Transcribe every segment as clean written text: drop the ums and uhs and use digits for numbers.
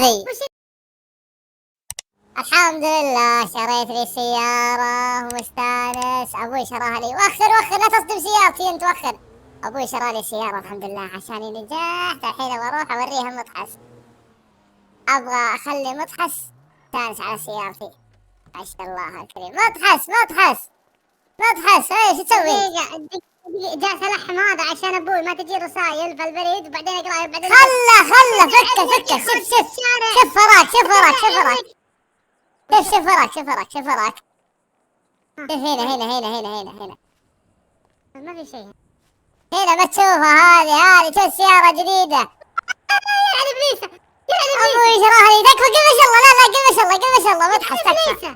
هذه؟ الحمد لله شريت لي سيارة ومستانس. ابوي شراها لي. وخر لا تصدم سيارتي انت، وخر. ابوي شرى لي سيارة الحمد لله عشان نجحت. الحين بروح اوريها مطحس. ابغى اخلي مطحس تانس على سيارتي. ما شاء الله الكريم. مطحس ايش تسوي؟ جاء سلحم هذا عشان ابوي ما تجي رسايل في البريد وبعدين اقراها بعدين. خله فكه. شوف وراك. شوف وراك. هنا ما في شيء هنا. ما تشوفها هذه شوف سيارة جديدة. يا ابليسه ابوي شراها لي. تكفى قل ما شاء الله. لا قل ما شاء الله متحس تكفى.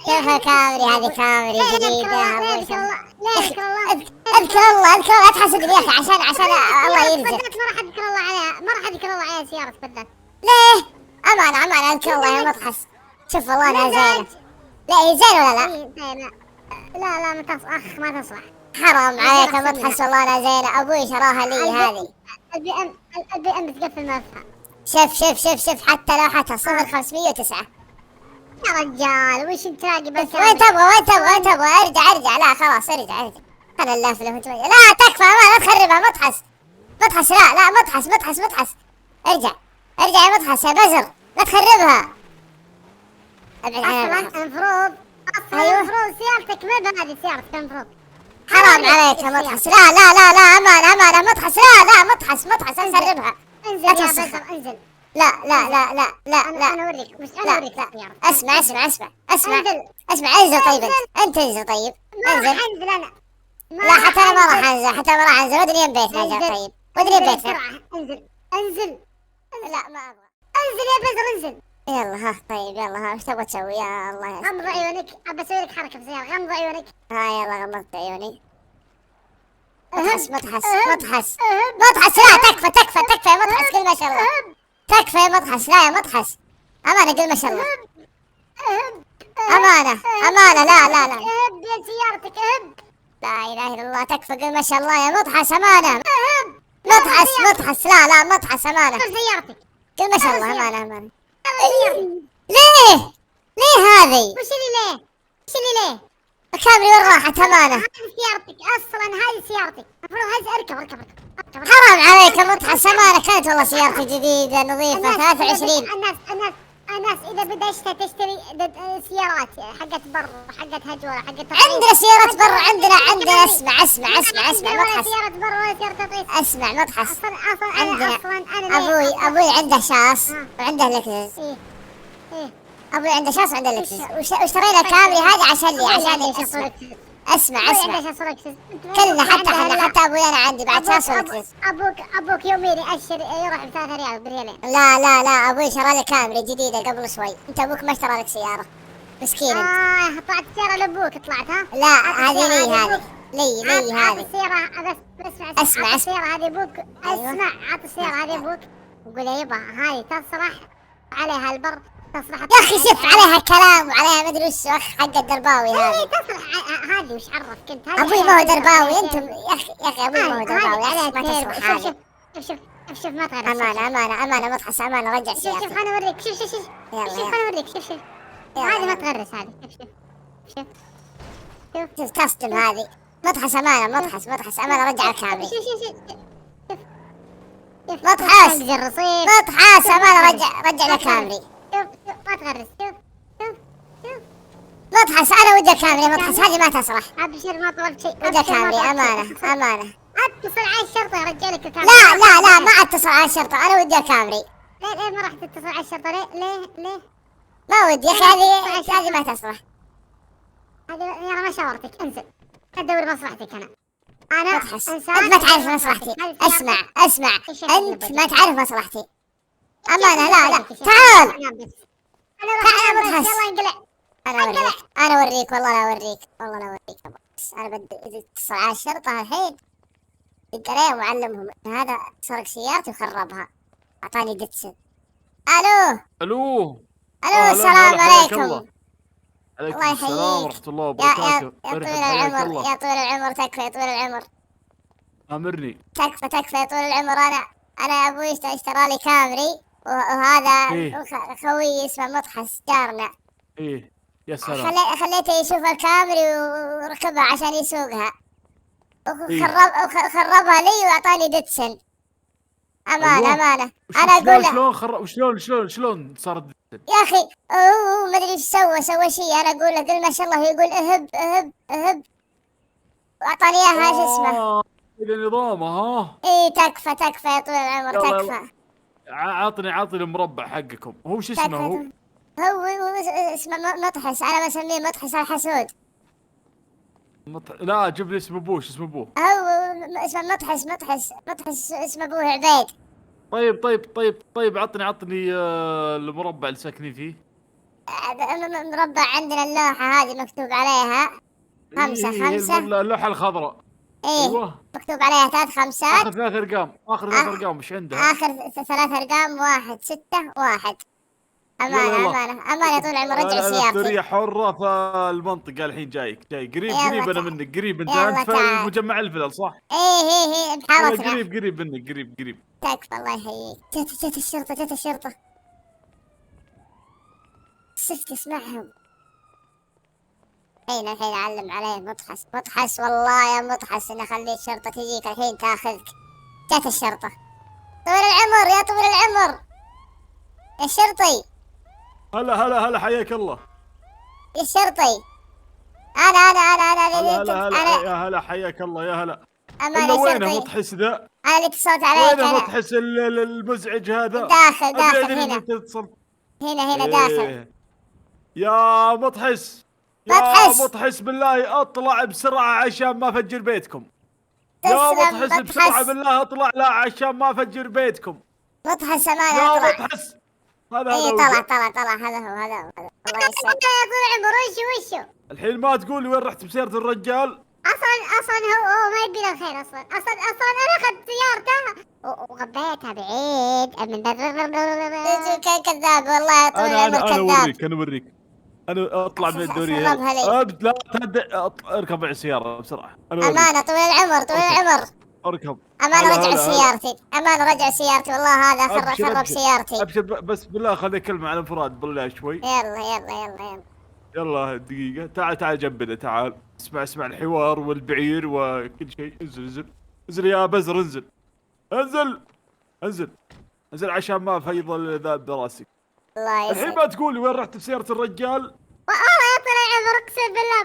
شوفها كامري. هذه كامري جديدة. اذكر الله لا تحسد يا اخي عشان الله يرزق. ما راح اذكر الله على سيارة بدل. ليه؟ أمانة اذكر الله يا مطحس. شوف والله انها زينة. لا هي زينة ولا لا ما تصلح. ما تصلح. حرام عليك يا مطحس والله انها زينة. ابوي شراها لي هذه. البي ام بتقفل ملفها. شوف حتى لوحتها 0509. يا رجال وش انت راقب؟ وين تبغى؟ ارجع. لا خلاص ارجع. انا اللافله لا تكفى. ما تخربها مطحس. لا مطحس. ارجع يا مطحس يا بزر. لا تخربها. اصلا المفروض سيارتك ما بهذه سيارتك المفروض. حرام عليك يا مطحس. لا امانه مطحس. لا مطحس اخربها. انزل يا بزر انزل. لا انا اوريك. اسمع انزل. طيب انت انزل. طيب انزل. انا لا حتى انا ما راح انزل. ودني بيتنا. طيب ودني بيتنا. انزل. لا ما ابغى. انزل يا بزر انزل. يلا ها. طيب يلا ها. وش تبغى تسوي يا الله؟ غمض عيونك. ابى اسوي لك حركه في السياره. غمض عيونك. ها يلا غمضت عيوني. مطحس. لا تكفى يا مطحس. قل ما شاء الله. تكفى يا مطحس. لا يا مطحس امانه قل ما شاء الله. امانه لا اهب يا سيارتك اهب. لا اله الا الله. تكفى قل ما شاء الله يا مطحس. امانه مطحس. لا مطحس امانه. سيارتك قل ما شاء الله. امانه. ليه هذه؟ وش اللي ليه؟ كامري وين راحت؟ امانه هذه سيارتك اصلا. هذه سيارتك المفروض. اركب. حرام عليك يا مطحس. امانه كانت والله سيارتي جديده نظيفه 23. الناس اذا بدها تشتري سيارات حقت بر حقت هجوره حقت عندنا سيارات بر. عندنا اسمع مطحس. سيارة بر ولا سيارة تطريس. اسمع مطحس. اصلا ابوي عنده شاص وعنده لكزس. ايه ابوي عنده شاص وعنده لكزس. واشترينا كامري هذه عشان اسمع كلنا حتى ابوي انا عندي بعد شاص ولكزس. ابوك يوميني يروح ب3 ريال بريالين. لا ابوي شرى لي كامري جديده قبل شوي. انت ابوك ما اشترى لك سياره مسكين انت. طلعت السياره لابوك طلعتها. لا هذه لي هذه السياره. بس اسمع السياره هذه ابوك. اسمع عط السياره هذه ابوك وقول له يبا هذه تصلح عليها البر. تصلح يا اخي. شوف عليها كلام وعليها مدري وش حق الدرباوي هذه. تصلح هذه وش عرفك انت؟ ابوي ما هو درباوي. انتم يا اخي ابوي ما هو درباوي. ما تصلح هذه. شوف ما تغرس. امانه مطحس. امانه رجع سيارتي. شوف انا اوريك. شوف انا اوريك. شوف هذه ما تغرس. هذه شوف كاستم هذه. مطحس. امانه مطحس. امانه رجع الكامري. شوف مطحس. امانه رجع الكامري. شوف ما تغرس. شوف مطحس. انا ودي كامري مطحس. هذه ما تصلح. ابشر ما طلبت شيء. ودي كامري. امانه اتصل على الشرطه يا رجالك الكامري. لا ما اتصل على الشرطه. انا ودي كامري. ليه ما راح تتصل على الشرطه؟ ليه ما ودي يا اخي. هذه ما تصلح. هذه انا ما شاورتك. انزل ادور مصلحتك. انا مطحس. انت ما تعرف مصلحتي. اسمع انت ما تعرف مصلحتي. امانه لا تعال مطحس. يلا انقلع. انا اوريك والله لا اوريك. انا بدي اتصل على الشرطه الحين. دق عليهم وعلمهم هذا سرق سيارتي وخربها. اعطاني دتسن. الو السلام عليكم. الله يحييك. السلام ورحمة الله وبركاته. يا طول العمر تكفى. يا طول العمر امرني. تكفى يا طول العمر. انا ابوي اشترى لي كامري وهذا ايه خوي اسمه مطحس جارنا. ايه يا سلام. خليته يشوف الكامري وركبها عشان يسوقها، ايه وخربها لي واعطاني ديتسن. ايوه. امانه انا اقول له شلون صارت ديتسن؟ يا اخي هو ما ادري ايش سوى شيء. انا اقول له قل ما شاء الله، يقول اهب اهب اهب، واعطاني اياها شو اسمه. إذا نظامه ها. اي تكفى يا طويل العمر، يلا يلا، تكفى. عطني المربع حقكم. هو شو اسمه هو؟ تكفى. هو اسمه مطحس، انا بسميه مطحس الحسود. لا جيب لي اسم ابوه. شو اسم ابوه؟ هو اسمه مطحس اسمه ابوه عبيد. طيب عطني المربع اللي ساكنين فيه. مربع عندنا اللوحة هذه مكتوب عليها 5 5. اللوحة الخضراء. ايه ايوه مكتوب عليها 3 5. اخر 3 ارقام. اخر 3 ارقام وش عندها؟ اخر 3 ارقام 1 6 1. يلا يلا. امانة يا طول العمر، رجع انا سيارتي. سورية حرة في المنطقة الحين. جاي قريب انا منك قريب. انت يلا في تعال. المجمع الفلل صح؟ ايه بحارتنا. قريب منك قريب. تكفى الله يحييك. جت الشرطة. شفت اسمعهم. الحين اعلم عليه مطحس والله يا مطحس اني اخلي الشرطة تجيك الحين تاخذك. جت الشرطة. طويل العمر يا طويل العمر يا شرطي. هلا حياك الله يا شرطي. انا يا هلا حياك الله يا هلا. انا وينه مطحس ذا؟ انا اللي اتصلت عليك. وينه مطحس المزعج هذا؟ داخل هنا داخل. يا مطحس بالله اطلع بسرعة عشان ما افجر بيتكم. يا مطحس بسرعة بالله اطلع، لا عشان ما افجر بيتكم. مطحس امانة يا اطلع. مطحس هذا طلع هذا هو الله يسعدك يا طول العمر. وشو الحين ما تقول لي وين رحت بسيارة الرجال؟ اصلا هو ما يبي الخير. اصلا انا اخذت سيارته وغبيتها بعيد من كذاب والله يا طول العمر كذاب. انا اوريك انا اطلع من الدورية. لا اركب على السيارة بسرعة. امانة طويل العمر اركب. امانة رجع سيارتي والله هذا خرب سيارتي. ابشر بس بالله خليني اكلمه على انفراد بالله شوي. يلا دقيقة. تعال جنبنا تعال. اسمع الحوار والبعير وكل شيء. انزل يا بزر. انزل عشان ما افيض الذاب براسك. الله يسعدك. الحين ما تقول لي وين رحت بسيارة الرجال؟ والله يا طول العمر اقسم بالله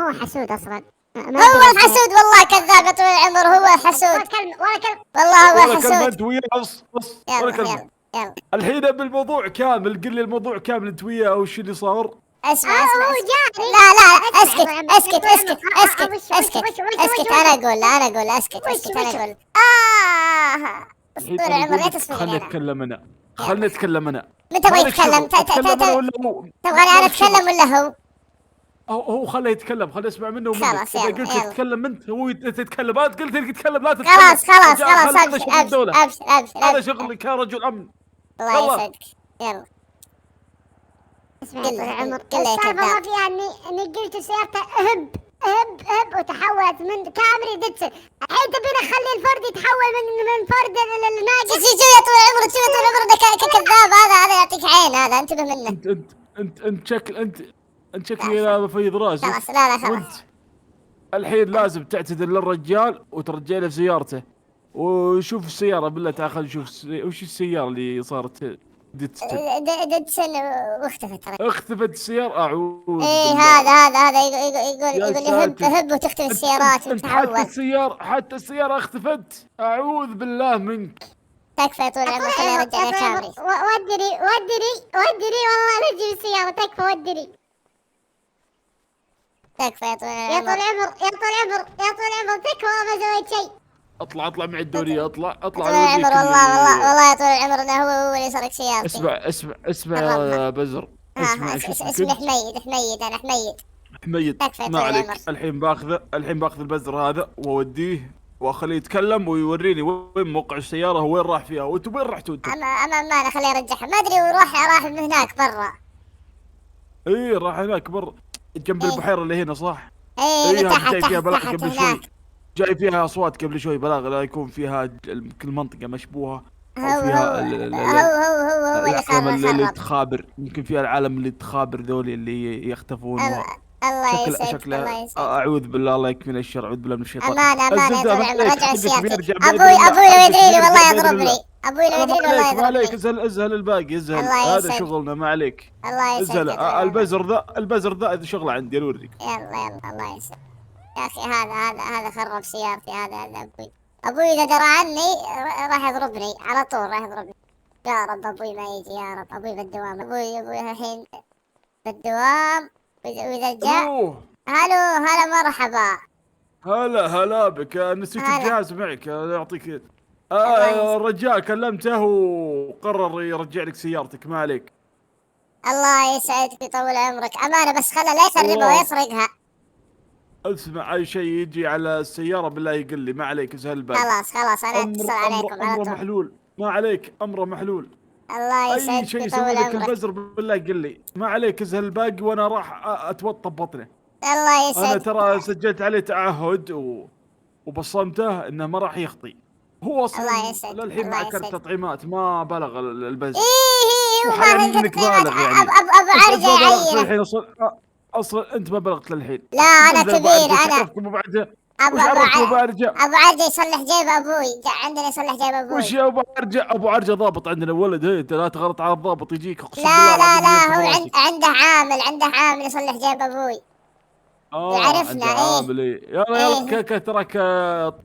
هو حسود اصلا. هو الحسود والله كذاب يا طول العمر. هو حسود والله هو حسود. انت وياه. يلا الحين بالموضوع كامل. قل لي الموضوع كامل انت وياه وش اللي صار. اسمع هو جاري. لا اسكت. انا اقول اسكت انا اقول. طول العمر لا تصفق علينا. خلنا نتكلم انا. من تبغى يتكلم؟ تبغاني انا اتكلم ولا هو خليه يتكلم. خليه اسمع منه ومنك. خلاص اذا قلت تتكلم انت هو تتكلم. انت قلت لك تتكلم لا تتكلم. خلاص ابشر. هذا شغلك يا رجل امن. الله يسعدك. يلا اسمع يا طول العمر. السالفة ما فيها اني قلت سيارته اهب وتحولت من كامري ديتسن. الحين تبيني اخلي الفرد يتحول من فرد للناقص. شو يا طول العمر ده كذاب. هذا يعطيك عين. هذا انتبه منه. انت شكلي لا بفيض راسك. خلاص لا خلاص. الحين لازم تعتذر للرجال وترجع له سيارته. وشوف السيارة بالله تعال نشوف وش السيارة اللي صارت ديتسن اختفت السيارة. اعوذ ايه هذا يقول هب وتختفي السيارات وتتحول. حتى السيارة اختفت. اعوذ بالله منك. تكفى يا طول العمر. خليني ارجع لك كامري. ودري والله نجي السيارة. تكفى ودري. تكفى يا طول العمر. تكفى ما سويت شيء. اطلع معي الدورية. اطلع طول العمر والله يا طول العمر انه هو اللي سرق سيارتي. اسمع يا بزر. اسمي حميد. انا حميد. تكفى ما عليك. الحين باخذ البزر هذا واوديه واخليه يتكلم ويوريني وين موقع السيارة وين راح فيها. وانتم وين رحتوا انتم؟ انا خليه يرجعها. ما ادري وراح من هناك برا. ايه راح هناك برا جنب البحيرة اللي هنا صح؟ ايه تحت جاي فيها اصوات قبل شوي بلاغ لا يكون فيها كل منطقة مشبوهة. او فيها هو اللي العالم اللي خرب. تخابر، يمكن فيها العالم اللي تخابر ذولي اللي يختفون الله يسعدك، شكله الله يسعدك. اعوذ بالله، الله يكفينا الشر، اعوذ بالله من الشيطان. أمانة أمانة يا الزبده طويل ما العمر، عليك، رجعوا حقك سيارتي. بيرجع أبوي باذن الله، لو حقك يدري لي بيرجع والله باذن يضربني. الله. أبوي لو لا يدري ما لي والله عليك، ما عليك، يضربني. ازهل الباقي، ازهل، الله هذا يسعدك. شغلنا، ما عليك. الله يسعدك ازهل يا طويل العمر. البزر ذا شغله عندي، انا اوريك. يلا يلا الله يسعدك. يا أخي هذا خرب سيارتي، هذا أبوي. أبوي إذا درى عني راح يضربني على طول، راح يضربني. يا رب أبوي ما يجي، يا رب أبوي بالدوام، أبوي الحين بالدوام. وإذا جاء. الو. هلا مرحبا. هلا بك، نسيت هلا. الجهاز معك، يعطيك. الله يسعدك. الرجال كلمته وقرر يرجع لك سيارتك، ما عليك. الله يسعدك ويطول عمرك. أمانة بس خله لا يخربها الله. ويسرقها. اسمع، اي شيء يجي على السيارة بالله يقل لي، ما عليك، ازهل الباقي. خلاص أنا أتصل عليكم على امره طول. محلول، ما عليك، امره محلول. الله اي يسعدك شيء ويطول يسوي لك عمرك. البزر بالله يقل لي، ما عليك، ازهل الباقي وانا راح اتوطى ببطنه. الله انا يسعدك. ترى سجلت عليه تعهد وبصمته انه ما راح يخطي. هو اصلا الله يسعدك. للحين مع الله كرت يسعدك. تطعيمات ما بلغ البزر. إيه وحاليا وما في انك تقييمات. بالغ يعني. أبو انت عرجة ما بلغت يعينه. للحين اصلا انت ما بلغت للحين. لا أنا انزل ابو كبير عرجه، وش أنا. عرفكم ابو عرجه؟ أبو وش أبو عرفكم ابو ع... عرجه؟ أبو عرجة يصلح جيب أبوي، جاء عندنا يصلح جيب أبوي. وش يا ابو عرجه؟ ابو عرجه ضابط عندنا ولد، انت لا تغلط على الضابط يجيك، اقسم بالله لا العظيم ينفخ هو راسك. عنده عامل يصلح جيب أبوي. يعرفنا عنده إيه. عامل، ايه يلا إيه. تراك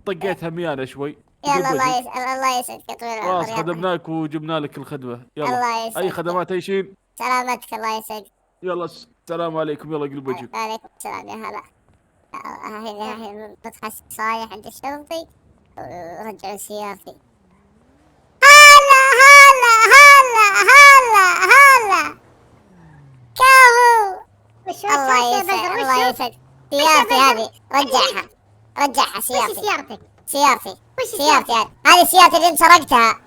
طقيتها ميانه شوي. يلا قلب وجهك. الله يسعدك يا طويل العمر. خلاص، يلا. خدمناك وجبنا لك الخدمه، يلا. الله يسعدك. اي خدمات اي شيء. سلامتك، الله يسعدك. يلا السلام عليكم، يلا قلب وجهك. وعليكم السلام يا هلا. الحين بتحس صايح عند الشرطي ورجعوا سيارتي. هلا كفو. الله يسعدك. سيارتي هذه رجعها سيارتي. سيارتي هذه سيارتي اللي سرقتها.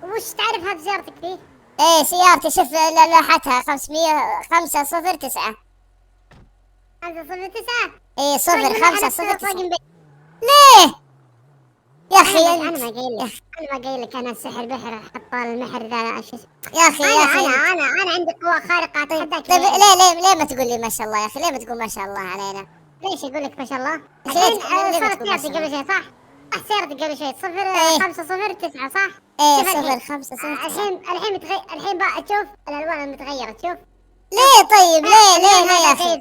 وش تعرف هذه سيارتك فيه؟ ايه سيارتي، شوف لوحتها 509. 509. ايه 0509. ليه؟ ليه يا اخي انا ما قايل لك انا سحر بحر حط المحر ذا شو اسمه. يا اخي انا عندي قوة خارقة اتحداك. طيب ليه ما تقول لي ما شاء الله يا اخي؟ ليه ما تقول ما شاء الله علينا؟ ليش اقول لك ما شاء الله؟ ليه صارت تقول ما شاء سيارتي الله؟ قبل شوي صح؟ سيارتي قبل شوي 0509 صح؟ ايه شوف الحين. 0509. الحين بقى تشوف الالوان المتغيرة تشوف. ليه طيب ليه يا اخي؟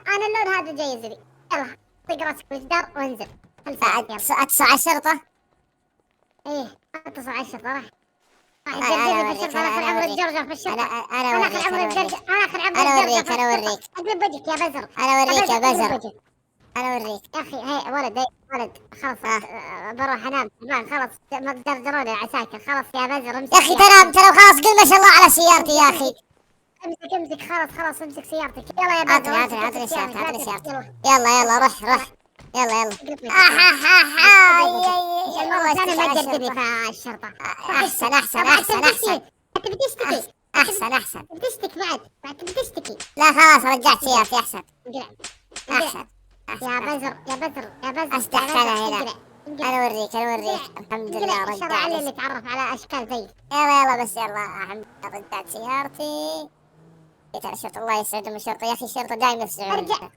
انا اللون هذا جاي يزري. يلا طق راسك بالجدار وانزل. اتصل على الشرطة. ايه اتصل على الشرطة راح. أنا جرجر في الشرطة. انا اخر عمري الجرجر في الشرطة. أنا انا اخر عمري الجرجر. انا اخر عمري أنا الجرجر. أوريك. اقلب وجهك يا بزر. أنا أوريك يا بزر. اقلب وجهك. أنا أوريك. يا اخي هي ولد خلاص بروح انام خلاص جرجروني العساكر خلاص يا بزر امسك يا أخي ترى خلاص قل ما شاء الله على سيارتي يا أخي. امسك خلاص امسك سيارتك يلا يا بزر. عطني سيارتي. يلا روح. يلا. انا ما تجربني في الشرطة. أحسن. انت بتشتكي. بتشتكي بعد بتشتكي. لا خلاص رجعت سيارتي أحسن. يا بزر أستحسنها هنا. أنا أوريك الحمد لله رجعت. رجعت. اللي تعرف على اشكال زي. يلا بس الحمد لله رجعت سيارتي. يا ترى الشرطة الله يسعدهم الشرطة، يا أخي الشرطة دايما في السعودية.